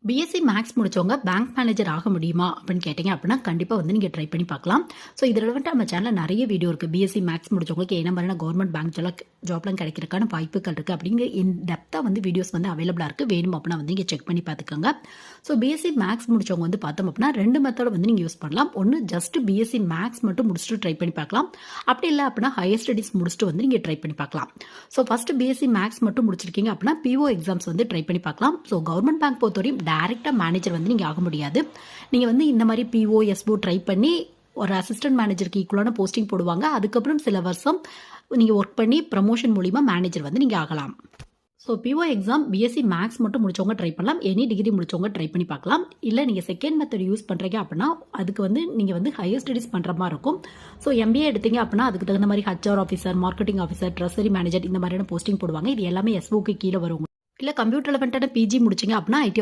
BSc maths முடிச்சவங்க bank manager ஆக முடியுமா அப்படின்னு கேட்டிங்க அப்படின்னா கண்டிப்பாக வந்து நீங்கள் ட்ரை பண்ணி பார்க்கலாம். ஸோ இது ரெலவெண்ட்டாக நம்ம சேனலில் நிறைய வீடியோ இருக்குது. பிஎஸ்சி மேக்ஸ் முடிச்சவங்களுக்கு என்ன மாதிரியான கவர்மெண்ட் பேங்க் ஜாப்லாம் கிடைக்கிறதுக்கான வாய்ப்புகள் இருக்குது அப்படிங்கிற இன் டெப்த்தாக வந்து வீடியோஸ் வந்து அவைலபிளாக இருக்குது. வேணும் அப்படின்னா வந்து நீங்கள் செக் பண்ணி பார்த்துக்கோங்க. ஸோ பிஎஸ்சி மேக்ஸ் முடிச்சவங்க வந்து பார்த்தோம் அப்படின்னா 2 மெத்தட் வந்து நீங்கள் யூஸ் பண்ணலாம். ஒன்று ஜஸ்ட் பிஎஸ்சி மேக்ஸ் மட்டும் முடிச்சுட்டு ட்ரை பண்ணி பார்க்கலாம். அப்படி இல்லை அப்படின்னா ஹையர் ஸ்டடீஸ் முடிச்சுட்டு வந்து நீங்கள் ட்ரை பண்ணி பார்க்கலாம். ஸோ ஃபர்ஸ்ட் பிஎஸ்சி மேக்ஸ் மட்டும் முடிச்சிருக்கீங்க அப்படின்னா பிஓ எக்ஸாம்ஸ் வந்து ட்ரை பண்ணி பார்க்கலாம். ஸோ கவர்மெண்ட் பேங்க் பொறுத்தவரையும் டைரக்டாக மேனேஜர் வந்து நீங்கள் ஆக முடியாது. நீங்கள் வந்து இந்த மாதிரி பிஓ எஸ்ஓ ட்ரை பண்ணி ஒரு அசிஸ்டன்ட் மேனேஜருக்கு ஈக்குவலான போஸ்டிங் போடுவாங்க. அதுக்கப்புறம் சில வருஷம் நீங்கள் ஒர்க் பண்ணி ப்ரமோஷன் மூலிமா மேனேஜர் வந்து நீங்கள் ஆகலாம். So PO exam BSc maths மட்டும் முடிச்சவங்க ட்ரை பண்ணலாம். எனி டிகிரி முடிச்சவங்க ட்ரை பண்ணி பார்க்கலாம். இல்லை நீங்கள் செகண்ட் மெத்தட் யூஸ் பண்ணுறீங்க அப்படின்னா அதுக்கு வந்து நீங்கள் வந்து ஹையர் ஸ்டடீஸ் பண்ணுற மாதிரி இருக்கும். ஸோ எம்பிஏ எடுத்தீங்க அப்படின்னா அதுக்கு தகுந்த மாதிரி HR officer, marketing officer, treasury manager இந்த மாதிரியான போஸ்டிங் போடுவாங்க. இது எல்லாமே எஸ்ஓக்கு கீழே வரும். இல்லை கம்ப்யூட்டர் ரிலவெண்ட்டான பிஜி முடிச்சிங்க அப்படின்னா ஐடி